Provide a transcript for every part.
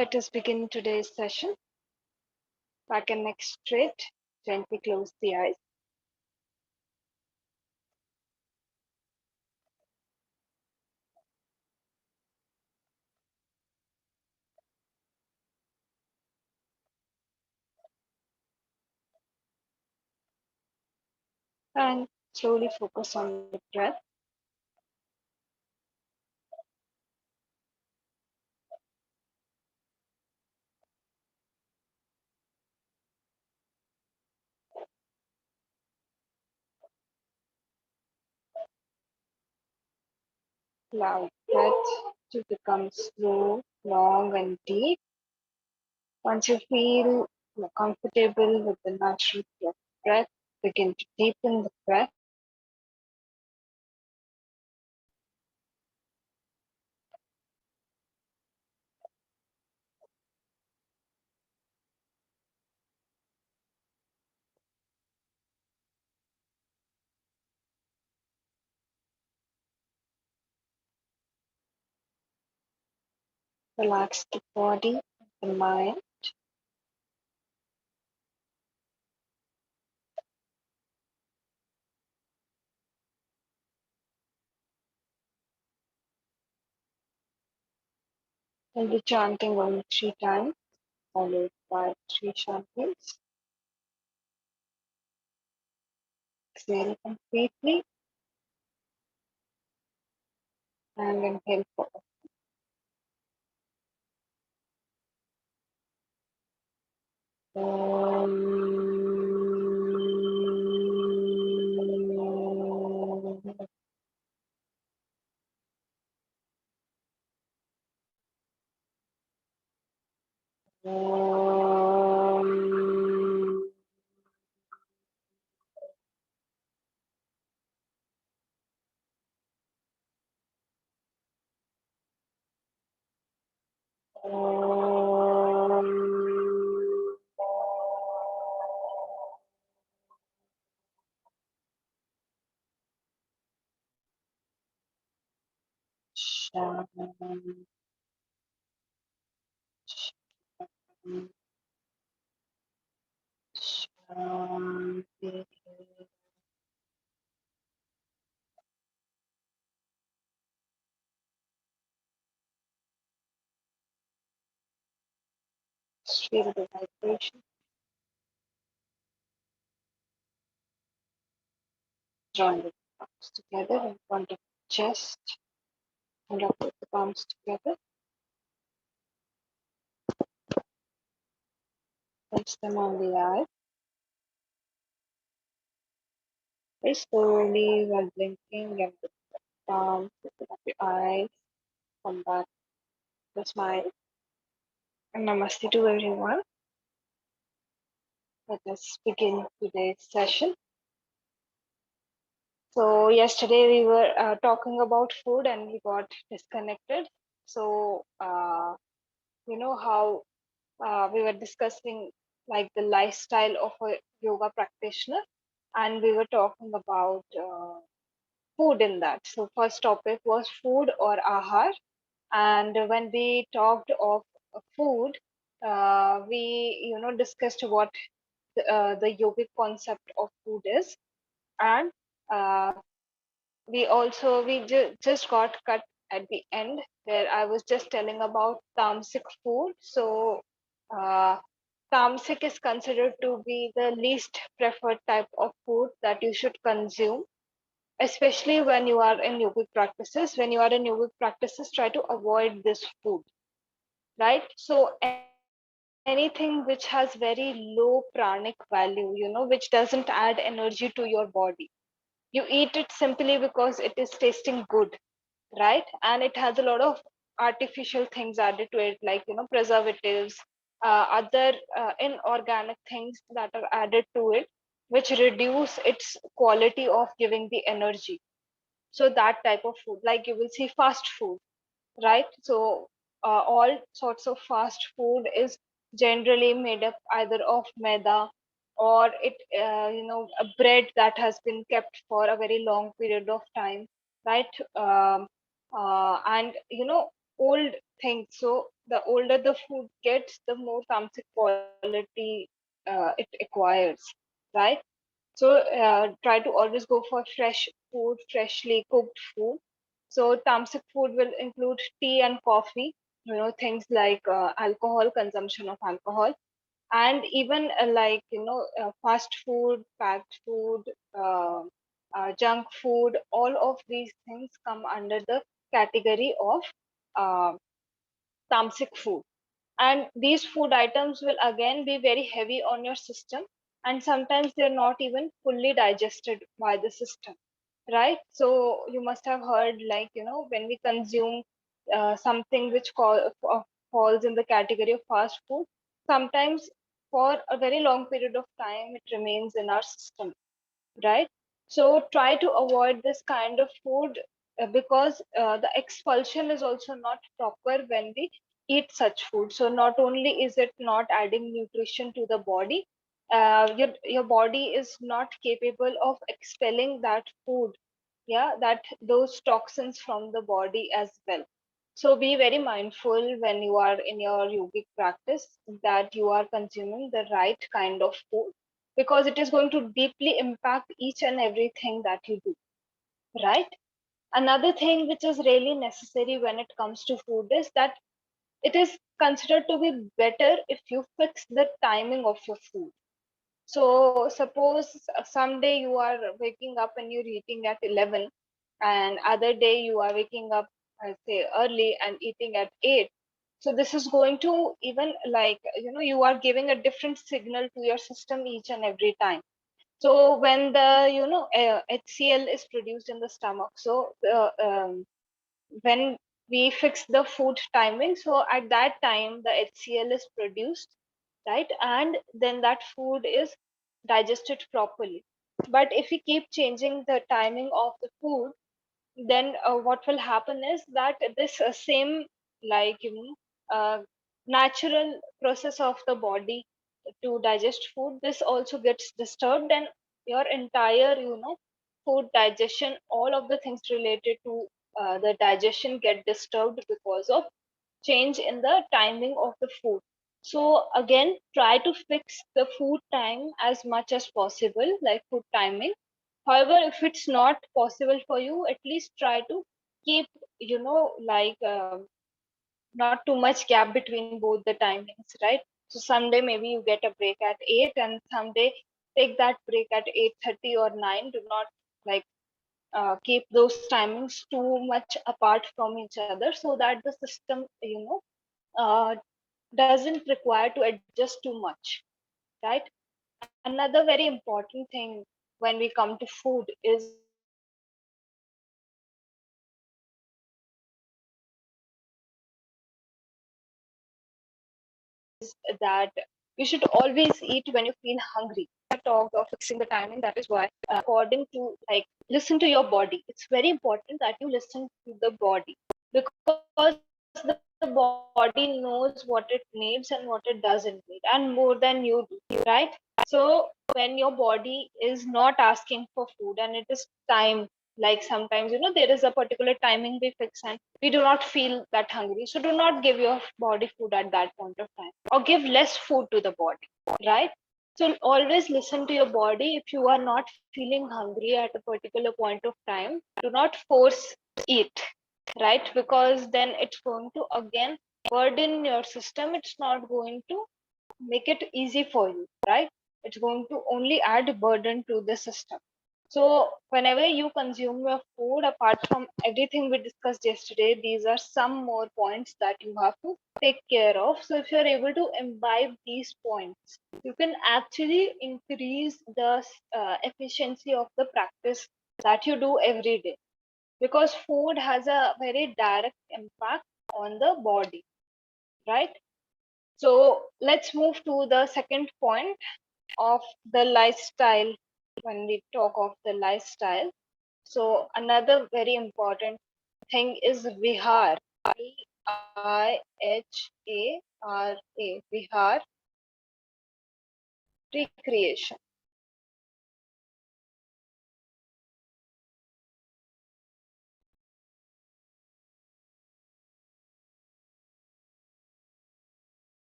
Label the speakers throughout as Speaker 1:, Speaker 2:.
Speaker 1: Let us begin today's session. Back and neck straight, gently close the eyes. And slowly focus on the breath. Allow breath to become slow, long, and deep. Once you feel comfortable with the natural breath, begin to deepen the breath. Relax the body, the mind. We'll be chanting only 3 times, followed by 3 shantis. Exhale completely and inhale forward. Shanti. Feel the vibration. Join the palms together in front of the chest and up with the palms together. Place them on the eye. Very slowly while blinking and the palms, open up your eyes, come back to the smile. And namaste to everyone. Let us begin today's session. So yesterday we were talking about food and we got disconnected. So you know how we were discussing like the lifestyle of a yoga practitioner, and we were talking about food in that. So first topic was food or ahar, and when we talked of food, we discussed what the yogic concept of food is, and uh, we just got cut at the end where I was just telling about tamasic food. So uh, tamasic is considered to be the least preferred type of food that you should consume, especially when you are in yogic practices. When you are in yogic practices, try to avoid this food, right? So anything which has very low pranic value, which doesn't add energy to your body. You eat it simply because it is tasting good, right? And it has a lot of artificial things added to it, like preservatives, other inorganic things that are added to it, which reduce its quality of giving the energy. So that type of food, like you will see fast food, right? So all sorts of fast food is generally made up either of maida, or it a bread that has been kept for a very long period of time, right? And old things. So the older the food gets, the more tamasic quality it acquires, right? So try to always go for fresh food, freshly cooked food. So tamasic food will include tea and coffee, things like alcohol, consumption of alcohol, and even like fast food, packed food, uh, junk food. All of these things come under the category of uh, tamasic food, and these food items will again be very heavy on your system, and sometimes they're not even fully digested by the system, right? So you must have heard, like, when we consume something which falls in the category of fast food, sometimes for a very long period of time it remains in our system, right? So try to avoid this kind of food, because the expulsion is also not proper when we eat such food. So not only is it not adding nutrition to the body, your body is not capable of expelling that food, yeah, that those toxins from the body as well. So be very mindful when you are in your yogic practice that you are consuming the right kind of food, because it is going to deeply impact each and everything that you do, right? Another thing which is really necessary when it comes to food is that it is considered to be better if you fix the timing of your food. So suppose someday you are waking up and you're eating at 11, and other day you are waking up, say, early and eating at 8. So this is going to even, like, you are giving a different signal to your system each and every time. So when the HCl is produced in the stomach, so when we fix the food timing, so at that time the HCl is produced, right? And then that food is digested properly. But if we keep changing the timing of the food, then what will happen is that this same, like, natural process of the body to digest food, this also gets disturbed, and your entire food digestion, all of the things related to the digestion get disturbed because of change in the timing of the food. So again, try to fix the food time as much as possible, like food timing. However, if it's not possible for you, at least try to keep, like, not too much gap between both the timings, right? So someday maybe you get a break at 8, and someday take that break at 8:30 or 9. Do not, like, keep those timings too much apart from each other, so that the system, doesn't require to adjust too much, right? Another very important thing when we come to food is that you should always eat when you feel hungry. So one of the important things is that you should always eat when you feel hungry. Talked of fixing the timing. That is why, according to, like, listen to your body. It's very important that you listen to the body, because the body knows what it needs and what it doesn't need, and more than you do, right? So when your body is not asking for food and it is time, like sometimes, there is a particular timing we fix and we do not feel that hungry, so do not give your body food at that point of time, or give less food to the body, right? So always listen to your body. If you are not feeling hungry at a particular point of time, do not force eat, right? Because then it's going to again burden your system. It's not going to make it easy for you, right? It's going to only add burden to the system. So whenever you consume your food, apart from everything we discussed yesterday, these are some more points that you have to take care of. So if you're able to imbibe these points, you can actually increase the efficiency of the practice that you do every day, because food has a very direct impact on the body, right? So let's move to the second point of the lifestyle. When we talk of the lifestyle, so another very important thing is vihar. Vihara, vihar, recreation.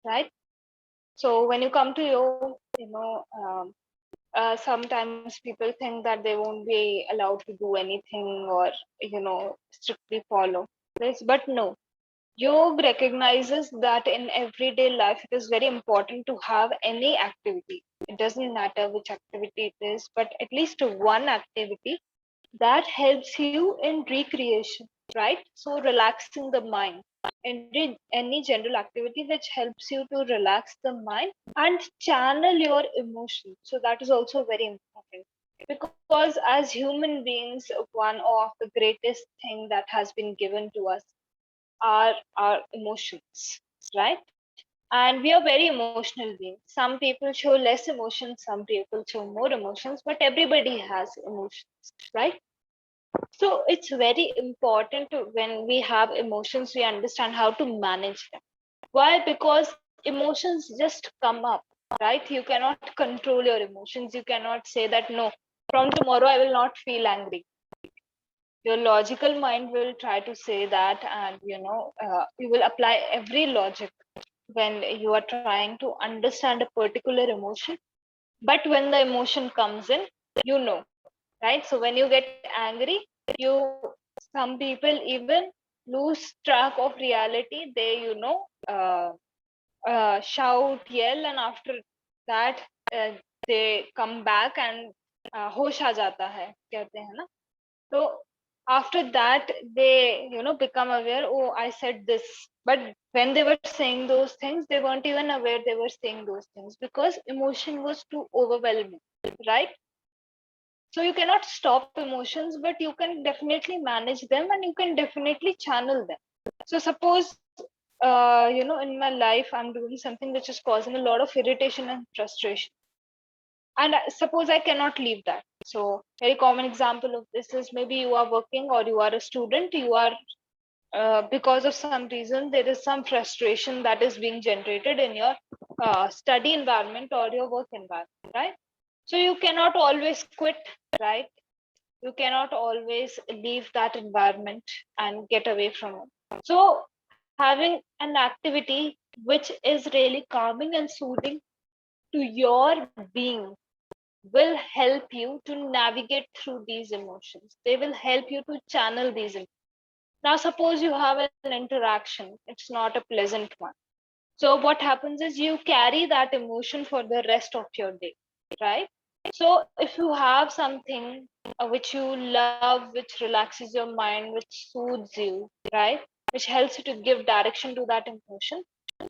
Speaker 1: right? So when you come to yoga, sometimes people think that they won't be allowed to do anything or strictly follow this, but no. Yoga recognizes that in everyday life, it is very important to have any activity. It doesn't matter which activity it is, but at least one activity that helps you in recreation, right? So relaxing the mind. Any general activity which helps you to relax the mind and channel your emotions. So that is also very important. Because as human beings, one of the greatest thing that has been given to us are our emotions, right? And we are very emotional beings. Some people show less emotions, some people show more emotions, but everybody has emotions, right? So it's very important to, when we have emotions, we understand how to manage them. Why? Because emotions just come up, right? You cannot control your emotions. You cannot say that, no, from tomorrow I will not feel angry. Your logical mind will try to say that, and you will apply every logic when you are trying to understand a particular emotion. But when the emotion comes in, right? So when you get angry, you some people even lose track of reality. They shout, yell, and after that uh, they come back and होश आ जाता है कहते हैं ना. So after that they become aware, oh, I said this. But when they were saying those things, they weren't even aware they were saying those things because emotion was too overwhelming, right? So you cannot stop emotions, but you can definitely manage them and you can definitely channel them. So suppose in my life I'm doing something which is causing a lot of irritation and frustration, and suppose I cannot leave that. So very common example of this is, maybe you are working or you are a student. You are because of some reason there is some frustration that is being generated in your study environment or your work environment, right? So you cannot always quit, right? You cannot always leave that environment and get away from it. So having an activity which is really calming and soothing to your being will help you to navigate through these emotions. They will help you to channel these emotions. Now suppose you have an interaction, it's not a pleasant one. So what happens is you carry that emotion for the rest of your day, right? So if you have something which you love, which relaxes your mind, which soothes you, right, which helps you to give direction to that emotion,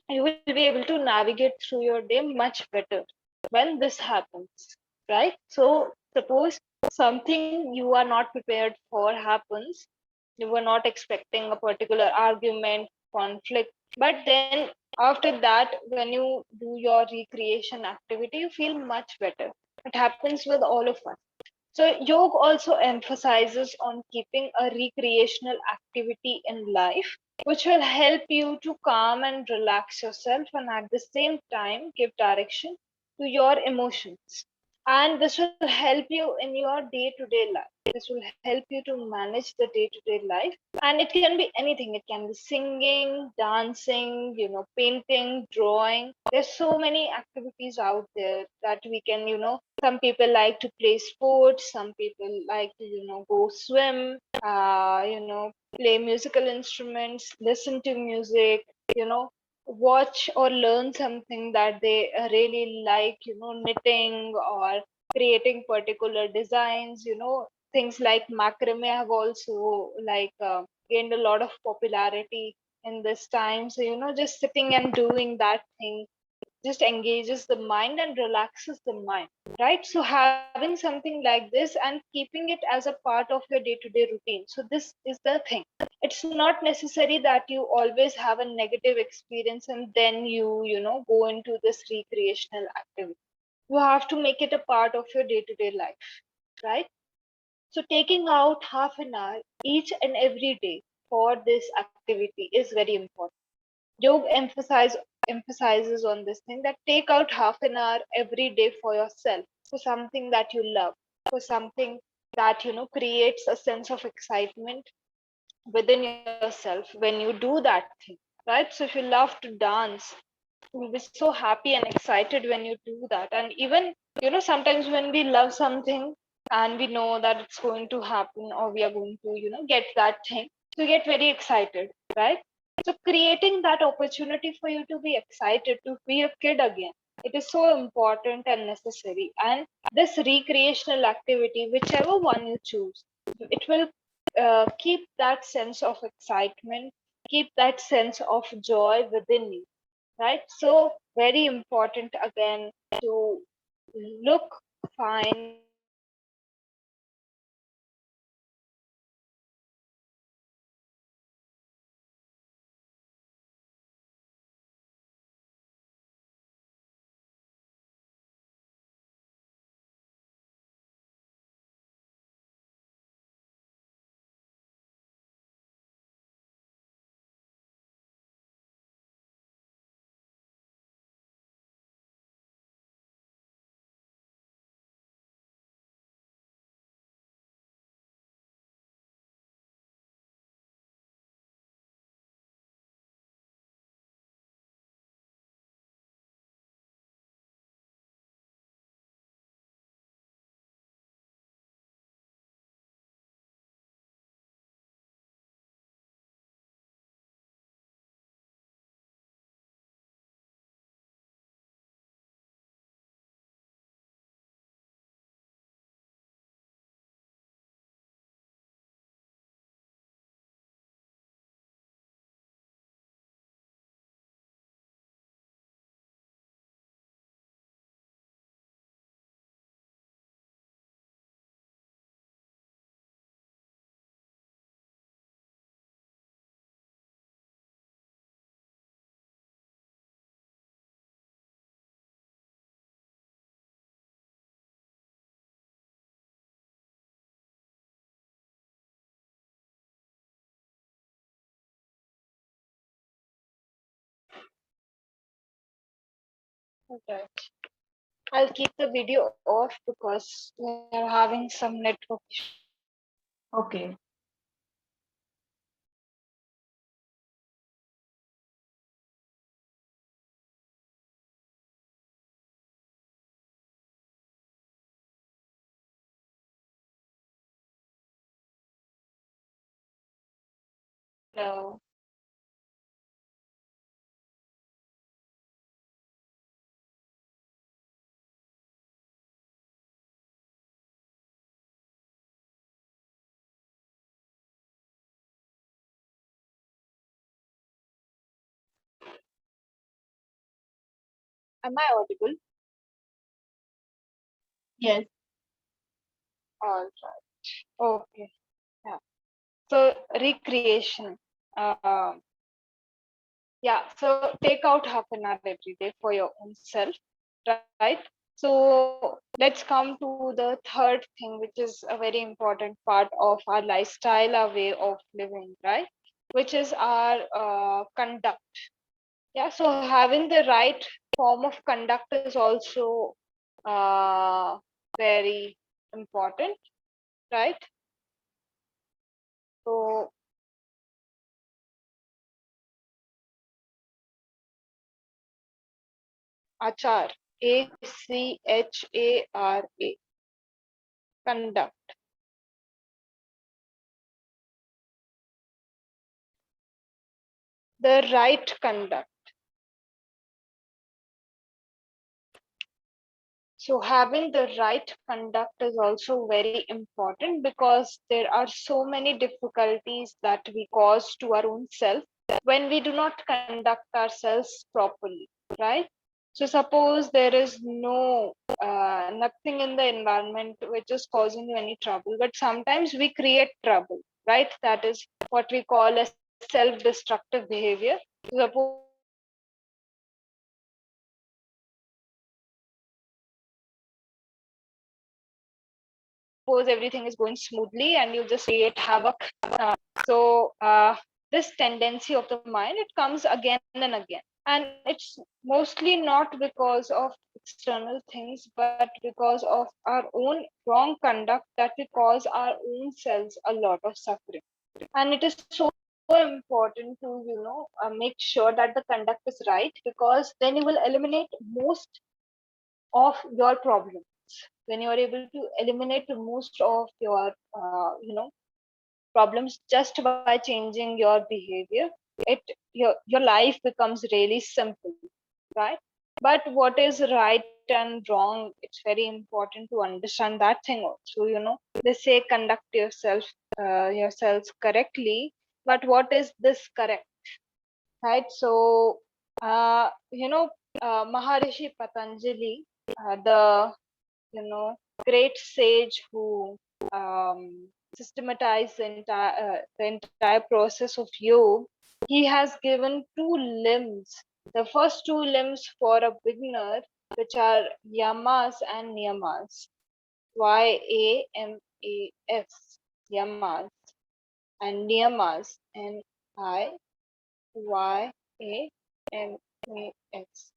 Speaker 1: you will be able to navigate through your day much better when this happens, right? So suppose something you are not prepared for happens. You were not expecting a particular argument, conflict, but then after that, when you do your recreation activity, you feel much better. It happens with all of us. So yoga also emphasizes on keeping a recreational activity in life, which will help you to calm and relax yourself and at the same time give direction to your emotions. And this will help you in your day-to-day life. This will help you to manage the day-to-day life. And it can be anything. It can be singing, dancing, painting, drawing. There's so many activities out there that we can, some people like to play sports, some people like to go swim, play musical instruments, listen to music, watch or learn something that they really like, knitting or creating particular designs. Things like macrame have also gained a lot of popularity in this time. So just sitting and doing that thing just engages the mind and relaxes the mind, right? So having something like this and keeping it as a part of your day-to-day routine. So this is the thing. It's not necessary that you always have a negative experience and then you go into this recreational activity. You have to make it a part of your day-to-day life, right? So taking out half an hour each and every day for this activity is very important. Yoga emphasizes on this thing, that take out half an hour every day for yourself, for something that you love, for something that creates a sense of excitement within yourself when you do that thing, right? So if you love to dance, You'll be so happy and excited when you do that. And even, sometimes when we love something and we know that it's going to happen, or we are going to, get that thing, so we get very excited, right? So creating that opportunity for you to be excited, to be a kid again, it is so important and necessary. And this recreational activity, whichever one you choose, it will keep that sense of excitement, keep that sense of joy within you, right? So very important again to look fine, okay. I'll keep the video off because we are having some network issues.
Speaker 2: Okay.
Speaker 1: So, am I audible?
Speaker 2: Yes.
Speaker 1: All right. Okay. Yeah. So recreation. Uh, yeah. So take out half an hour every day for your own self, right? So let's come to the third thing, which is a very important part of our lifestyle, our way of living, right? Which is our conduct. Yeah, so having the right form of conduct is also uh, very important, right? So, achar, ACHARA, conduct, the right conduct. So, having the right conduct is also very important because there are so many difficulties that we cause to our own self when we do not conduct ourselves properly, right? So, suppose there is nothing in the environment which is causing you any trouble, but sometimes we create trouble, right? That is what we call a self destructive behavior. Suppose everything is going smoothly and you just create havoc this tendency of the mind, it comes again and again, and it's mostly not because of external things but because of our own wrong conduct that we cause our own selves a lot of suffering. And it is so important to make sure that the conduct is right, because then you will eliminate most of your problems. When you are able to eliminate most of your problems just by changing your behavior, it your life becomes really simple, right? But what is right and wrong, it's very important to understand that thing also. They say conduct yourselves correctly, but what is this correct, right? So Maharishi Patanjali, the great sage who systematized the entire process of yoga, he has given two limbs. The first two limbs for a beginner, which are yamas and niyamas. YAMAS, yamas, and niyamas, NIYAMAS.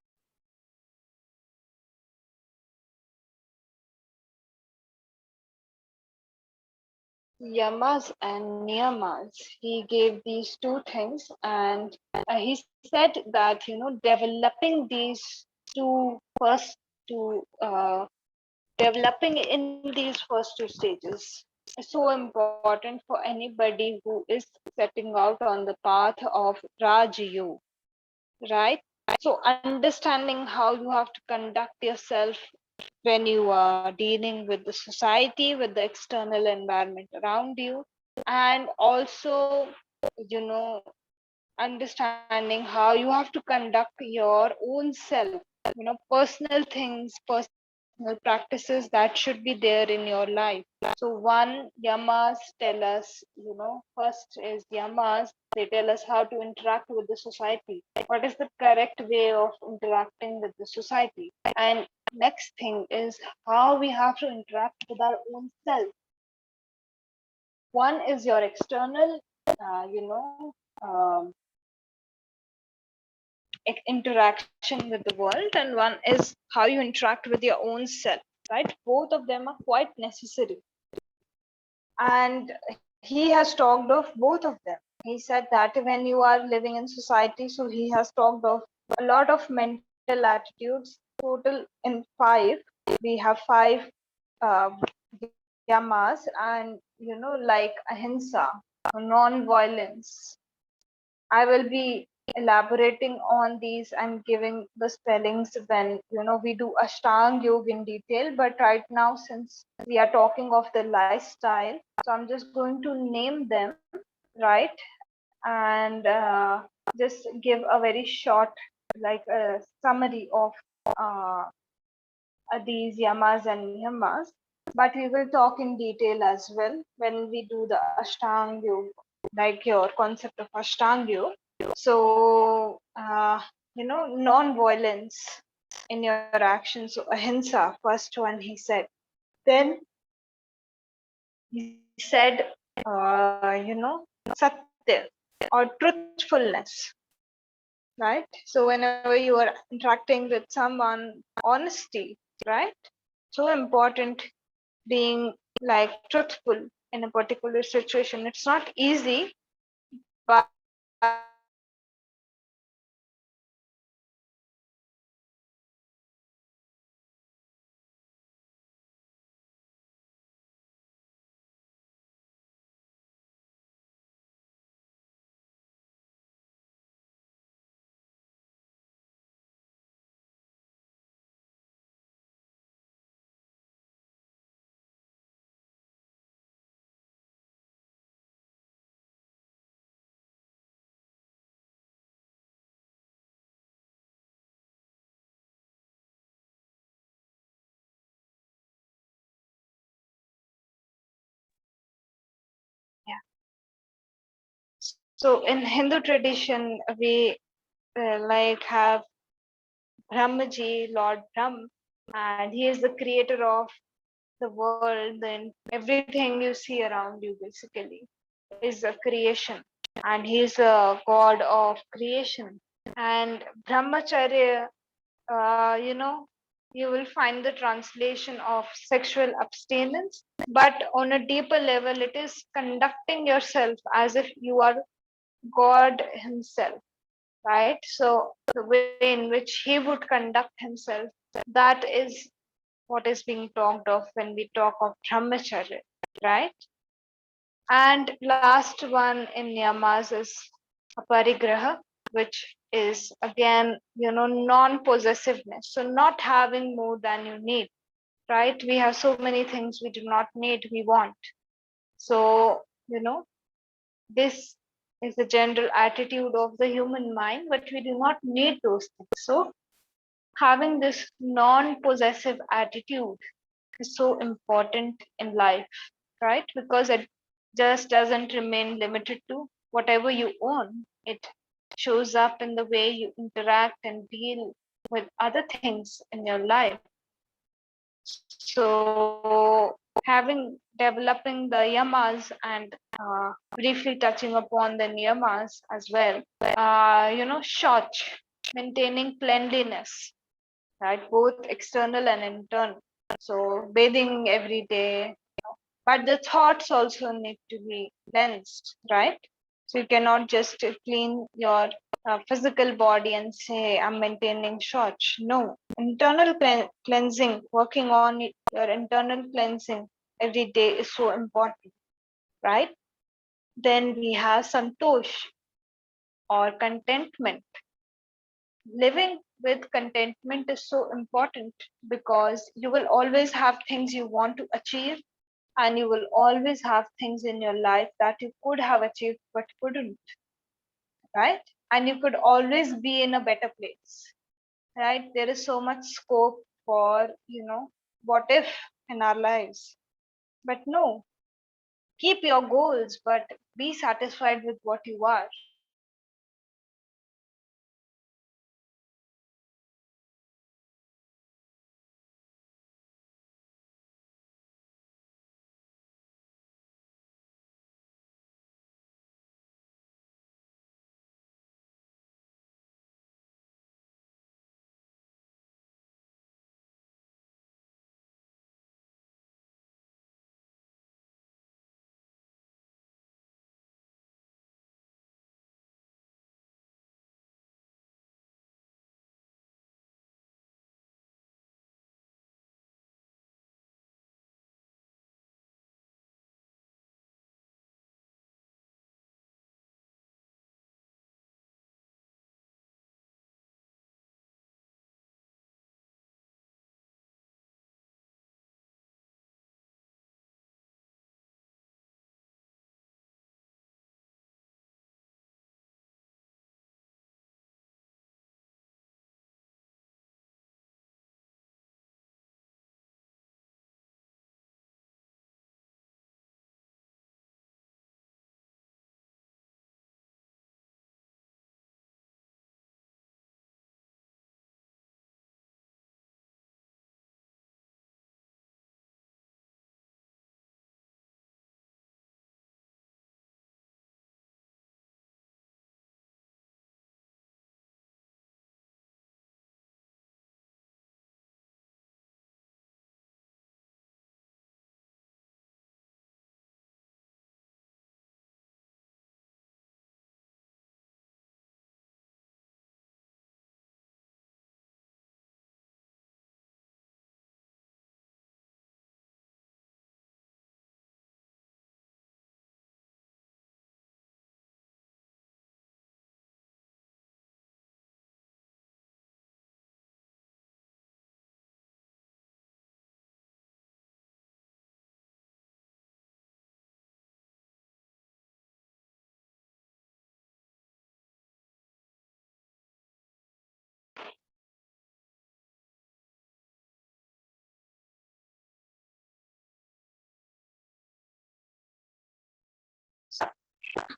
Speaker 1: Yamas and niyamas. He gave these two things, and he said that developing these two first two developing in these first two stages is so important for anybody who is setting out on the path of Raj Yoga, right? So understanding how you have to conduct yourself when you are dealing with the society, with the external environment around you, and also, you know, understanding how you have to conduct your own self, personal things, personal practices that should be there in your life. So one, yamas tell us, first is yamas, they tell us how to interact with the society. What is the correct way of interacting with the society? And next thing is how we have to interact with our own self. One is your external, uh, you know, um, interaction with the world, and one is how you interact with your own self, right? Both of them are quite necessary, and he has talked of both of them. He said that when you are living in society, so he has talked of a lot of mental attitudes, total in five. We have five uh, yamas, and like ahimsa, non-violence. I will be elaborating on these and giving the spellings when we do Ashtang Yoga in detail. But right now, since we are talking of the lifestyle, so I'm just going to name them, right, and just give a very short, like a summary of uh, these yamas and niyamas. But we will talk in detail as well when we do the Ashtang Yoga, like your concept of Ashtang Yoga. So, non-violence in your actions. So, ahimsa, first one he said. Then he said, satya or truthfulness, right? So, whenever you are interacting with someone, honesty, right? So important, being like truthful in a particular situation. It's not easy, but yeah. So in Hindu tradition, we like have Brahmaji, Lord Brahm, and he is the creator of the world. Then everything you see around you basically is a creation, and he is a god of creation. And Brahmacharya, you will find the translation of sexual abstinence, but on a deeper level, it is conducting yourself as if you are God himself, right? So the way in which he would conduct himself, that is what is being talked of when we talk of brahmacharya, right? And last one in yamas is aparigraha, which is again, non-possessiveness. So not having more than you need, right? We have so many things we do not need, we want. So, this is the general attitude of the human mind, but we do not need those things. So having this non-possessive attitude is so important in life, right? Because it just doesn't remain limited to whatever you own. It shows up in the way you interact and deal with other things in your life. So having developing the yamas and briefly touching upon the niyamas as well, shach, maintaining cleanliness, right? Both external and internal. So bathing every day, but the thoughts also need to be cleansed, right? So you cannot just clean your physical body and say, I'm maintaining shach. No, internal cleansing, working on your internal cleansing every day is so important, right? Then we have santosh or contentment. Living with contentment is so important because you will always have things you want to achieve, and you will always have things in your life that you could have achieved but couldn't, right? And you could always be in a better place, right? There is so much scope for, what if in our lives. But no, keep your goals, but be satisfied with what you are.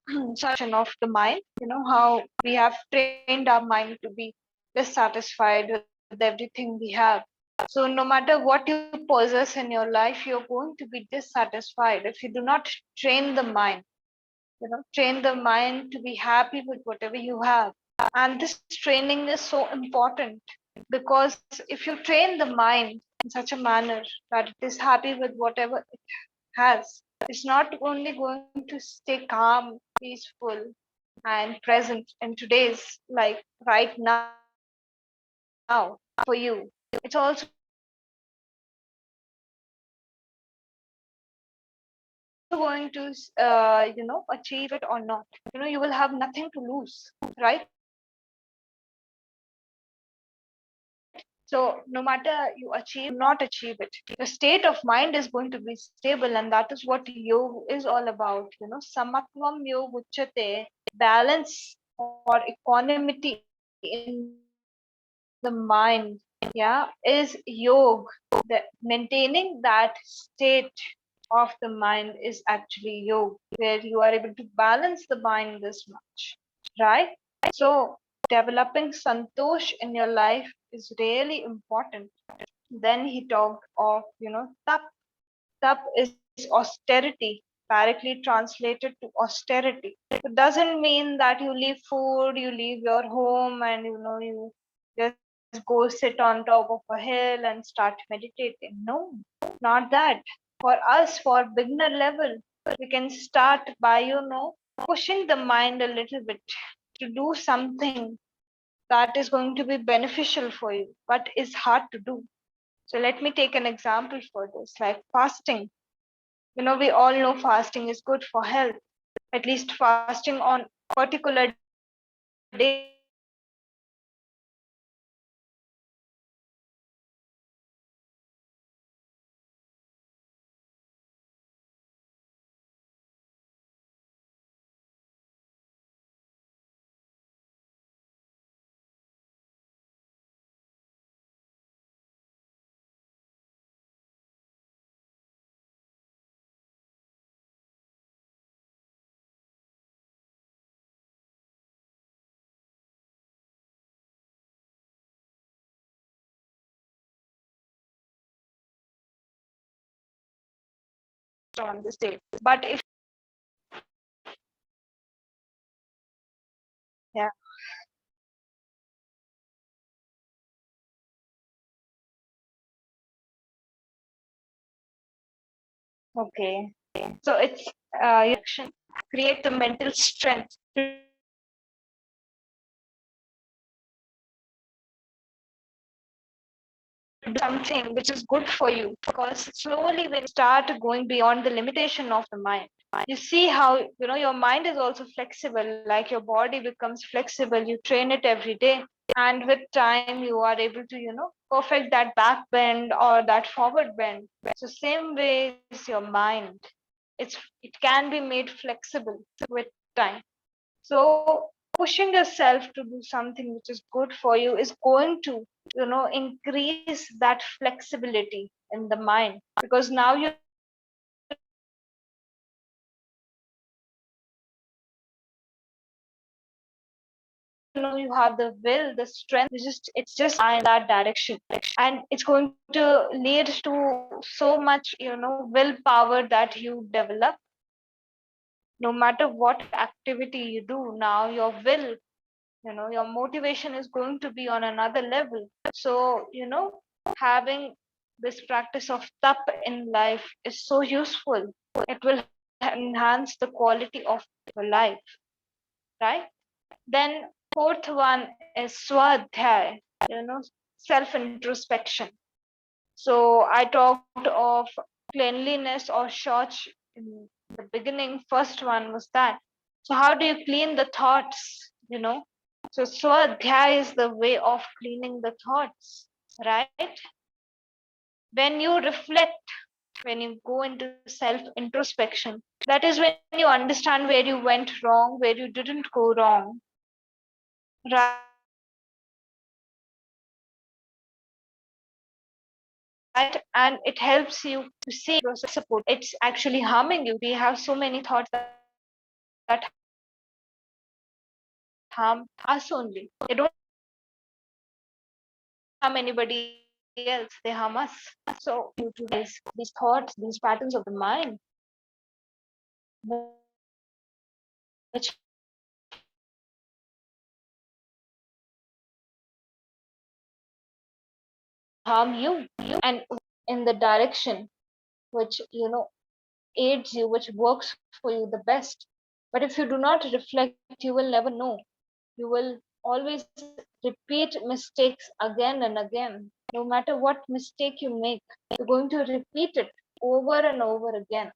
Speaker 1: Of the mind, how we have trained our mind to be dissatisfied with everything we have. So no matter what you possess in your life, you're going to be dissatisfied if you do not train the mind, train the mind to be happy with whatever you have. And this training is so important because if you train the mind in such a manner that it is happy with whatever it has, it's not only going to stay calm, peaceful, and present in today's, like right now for you. It's also going to achieve it or not. You will have nothing to lose, right? So no matter you achieve it or not achieve it, your state of mind is going to be stable, and that is what yoga is all about. Samatvam yoga uchate, balance or equanimity in the mind, yeah, is yoga. Maintaining that state of the mind is actually yoga, where you are able to balance the mind this much, right? So developing santosh in your life is really important. Then he talked of, tap. Tap is austerity, directly translated to austerity. It doesn't mean that you leave food, you leave your home, and you just go sit on top of a hill and start meditating. No, not that. For us, for beginner level, we can start by pushing the mind a little bit to do something that is going to be beneficial for you, but is hard to do. So let me take an example for this, like fasting. We all know fasting is good for health. At least fasting on particular days is good for your health. On this day. But if yeah, okay. So it's action, create the mental strength to do something which is good for you. Because slowly when you start going beyond the limitation of the mind, you see how you see how your mind is also flexible, like your body becomes flexible, you train it every day, and with time you are able to perfect that back bend or that forward bend. So same way is your mind. It can be made flexible with time. So pushing yourself to do something which is good for you is going to increase that flexibility in the mind, because now you know you have the will, the strength to do something. It's just in that direction, and it's going to lead to so much willpower that you develop. No matter what activity you do, now your will, your motivation is going to be on another level. So having this practice of tap in life is so useful. It will enhance the quality of your life, right? Then fourth one is swadhyay, self introspection. So I talked of cleanliness or shauch in the beginning. First one was that. So how do you clean the thoughts? So swadhyay is the way of cleaning the thoughts, right? When you reflect, when you go into self introspection, that is when you understand where you went wrong, where you didn't go wrong, right? And it helps you to see yourself better, right? And it helps you to see yourself support. It's actually harming you. We have so many thoughts that harm us only. They don't harm anybody else. They harm us. So when we start to utilize these thoughts, these patterns of the mind, which harm you, and in the direction which aids you, which works for you the best. But if you do not reflect, you will never know. You will always repeat mistakes again and again. No matter what mistake you make, you're going to repeat it over and over again.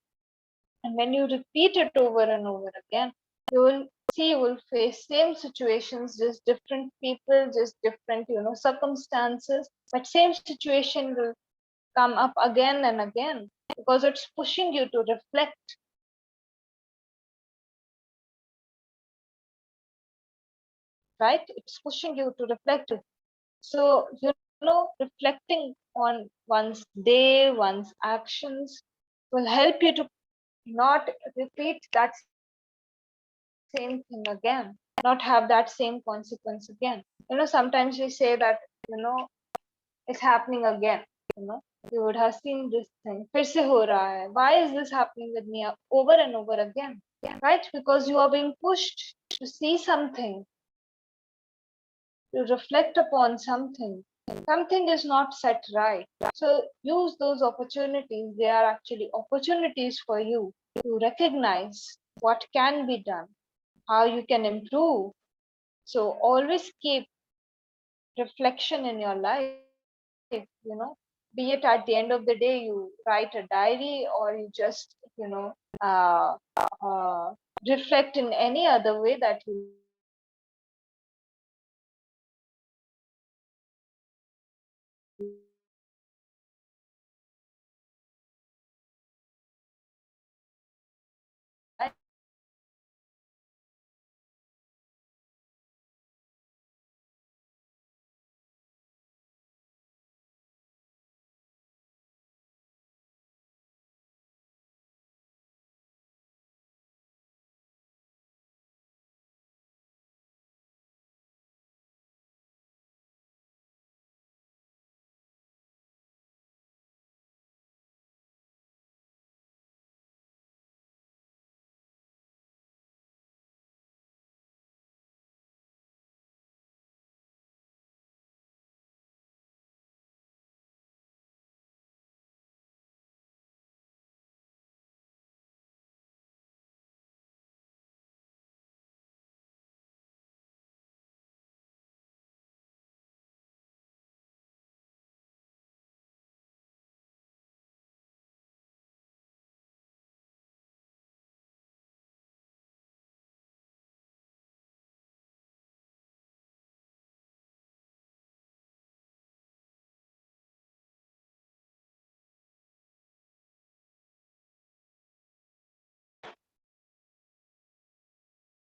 Speaker 1: And when you repeat it over and over again, you will see, you will face same situations, just different people, just different, circumstances, but same situation will come up again and again because it's pushing you to reflect, right? It's pushing you to reflect. So, reflecting on one's day, one's actions will help you to not repeat that same thing again, not have that same consequence again. Sometimes we say that, it's happening again. You know, you would have seen this thing. फिर से हो रहा है. Why is this happening with me over and over again? Right? Because you are being pushed to see something, to reflect upon something. Something is not set right. So use those opportunities. They are actually opportunities for you to recognize what can be done, how you can improve. So always keep reflection in your life, be it at the end of the day you write a diary or you just, uh, uh, reflect in any other way that you like.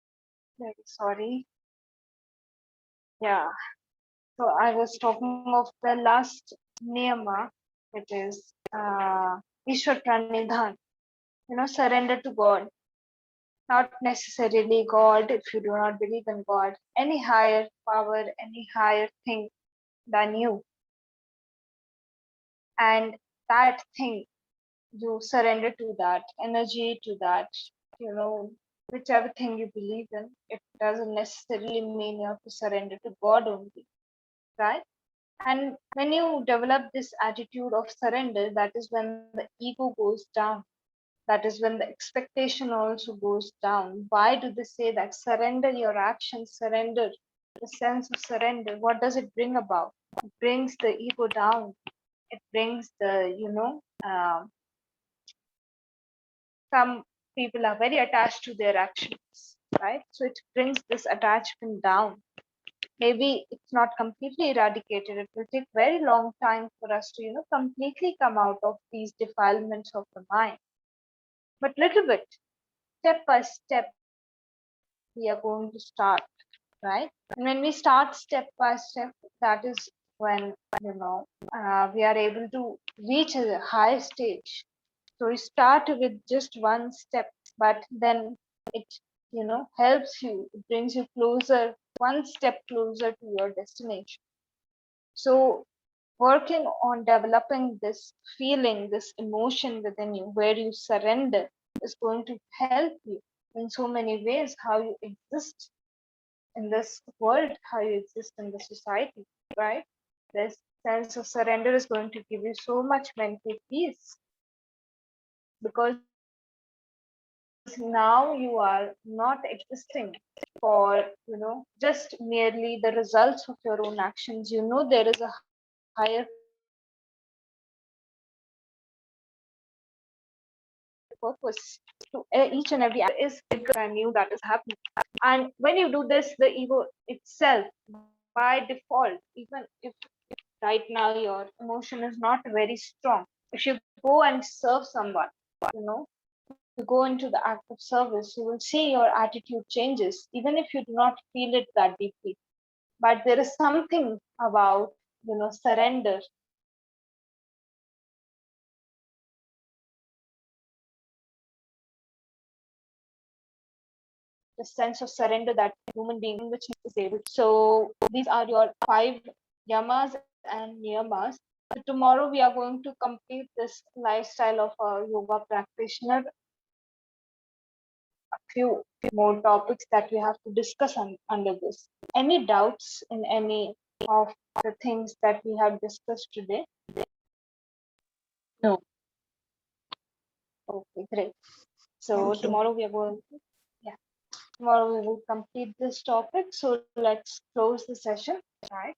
Speaker 1: But always very sorry. Yeah. So I was talking of the last niyama, which is Ishwar Pranidhan, surrender to God. Not necessarily God if you do not believe in God, any higher power, any higher thing than you. And that thing, you surrender to that energy, to that, whichever thing you believe in. It doesn't necessarily mean you have to surrender to God only, right? And when you develop this attitude of surrender, that is when the ego goes down. That is when the expectation also goes down. Why do they say that? Surrender your actions, surrender the sense of surrender. What does it bring about? It brings the ego down. It brings the, some people are very attached to their actions, right? So it brings this attachment down. Maybe it's not completely eradicated. It will take very long time for us to, completely come out of these defilements of the mind. But little bit, step by step, we are going to start, right? And when we start step by step, that is when, we are able to reach a high stage. So we start with just one step, but then it, helps you, it brings you closer, one step closer to your destination. So working on developing this feeling, this emotion within you where you surrender is going to help you in so many ways, how you exist in this world, how you exist in the society, right? This sense of surrender is going to give you so much mental peace because now you are not existing for just merely the results of your own actions. There is a higher purpose to each and every action that you have taken. There is bigger than you that is happening. And when you do this, the ego itself, by default, even if right now your emotion is not very strong, if you go and serve someone, you know you go into the act of service, you will see your attitude changes, even if you do not feel it that deeply. But there is something about surrender, the sense of surrender that human being which is able to. So these are your 5 yamas and niyamas. So tomorrow we are going to complete this lifestyle of a yoga practitioner. A few more topics that we have to discuss under this. Any doubts in any of the things that we have discussed today?
Speaker 2: No,
Speaker 1: Okay, great. So
Speaker 2: thank you.
Speaker 1: tomorrow we are going to, yeah, tomorrow we will complete this topic. So let's close the session, right?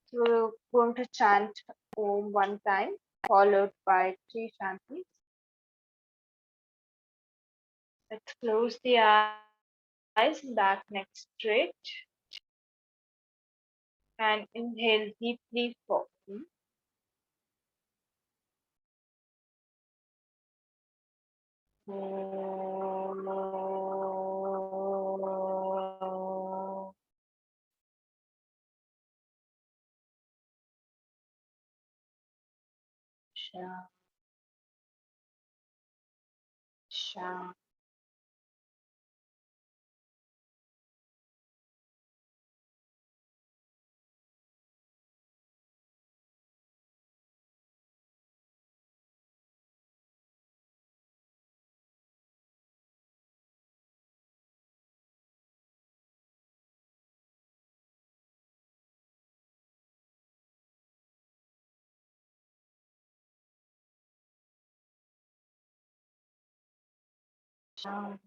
Speaker 1: So we're going to chant Om one time, followed by three chanting. Let's close the eyes, back neck straight, and inhale deeply for Sha, Sha.